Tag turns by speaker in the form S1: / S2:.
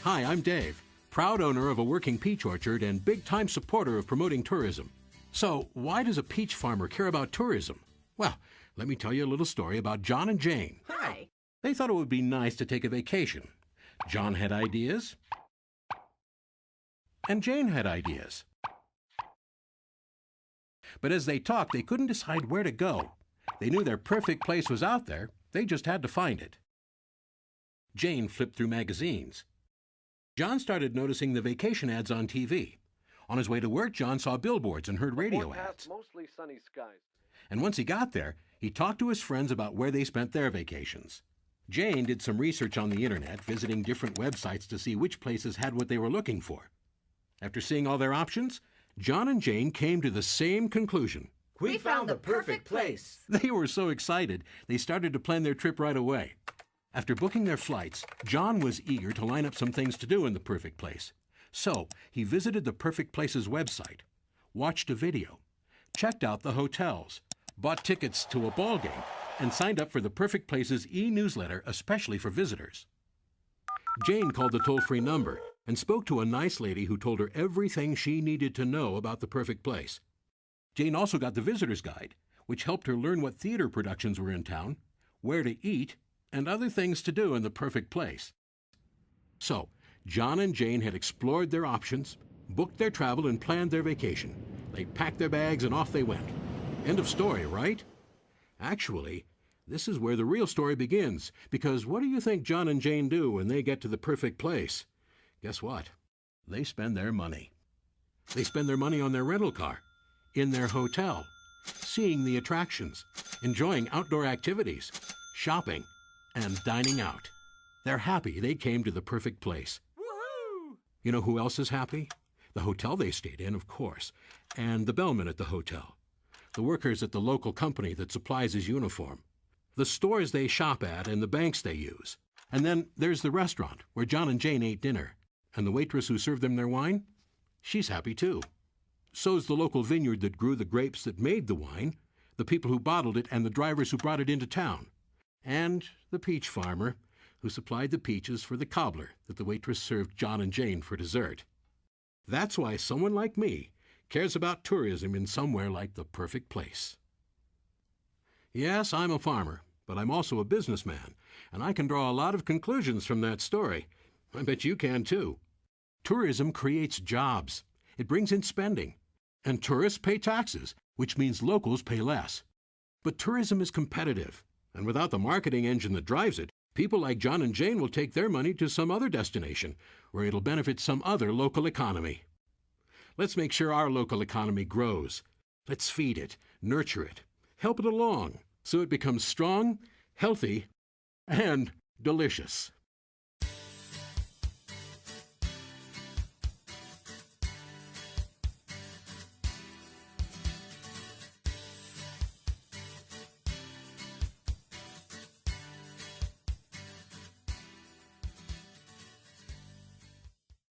S1: Hi, I'm Dave, proud owner of a working peach orchard and big-time supporter of promoting tourism. So, why does a peach farmer care about tourism? Well, let me tell you a little story about John and Jane.
S2: Hi.
S1: They thought it would be nice to take a vacation. John had ideas, and Jane had ideas. But as they talked, they couldn't decide where to go. They knew their perfect place was out there. They just had to find it. Jane flipped through magazines. John started noticing the vacation ads on TV. On his way to work, John saw billboards and heard radio ads.
S3: Mostly sunny skies.
S1: And once he got there, he talked to his friends about where they spent their vacations. Jane did some research on the internet, visiting different websites to see which places had what they were looking for. After seeing all their options, John and Jane came to the same conclusion.
S2: We found the perfect place.
S1: They were so excited, they started to plan their trip right away. After booking their flights, John was eager to line up some things to do in the perfect place. So he visited the Perfect Place's website, watched a video, checked out the hotels, bought tickets to a ball game, and signed up for the Perfect Place's e-newsletter especially for visitors. Jane called the toll-free number and spoke to a nice lady who told her everything she needed to know about the perfect place. Jane also got the visitor's guide, which helped her learn what theater productions were in town, where to eat, and other things to do in the perfect place. So, John and Jane had explored their options, booked their travel, and planned their vacation. They packed their bags and off they went. End of story, right? Actually, this is where the real story begins, because what do you think John and Jane do when they get to the perfect place? Guess what? They spend their money. They spend their money on their rental car, in their hotel, seeing the attractions, enjoying outdoor activities, shopping, and dining out. They're happy they came to the perfect place.
S2: Woohoo!
S1: You know who else is happy? The hotel they stayed in, of course, and the bellman at the hotel, the workers at the local company that supplies his uniform, the stores they shop at and the banks they use. And then there's the restaurant where John and Jane ate dinner, and the waitress who served them their wine, she's happy too. So's the local vineyard that grew the grapes that made the wine, the people who bottled it, and the drivers who brought it into town. And the peach farmer, who supplied the peaches for the cobbler that the waitress served John and Jane for dessert. That's why someone like me cares about tourism in somewhere like the perfect place. Yes, I'm a farmer, but I'm also a businessman, and I can draw a lot of conclusions from that story. I bet you can too. Tourism creates jobs. It brings in spending. And tourists pay taxes, which means locals pay less. But tourism is competitive. And without the marketing engine that drives it, people like John and Jane will take their money to some other destination, where it'll benefit some other local economy. Let's make sure our local economy grows. Let's feed it, nurture it, help it along, so it becomes strong, healthy, and delicious.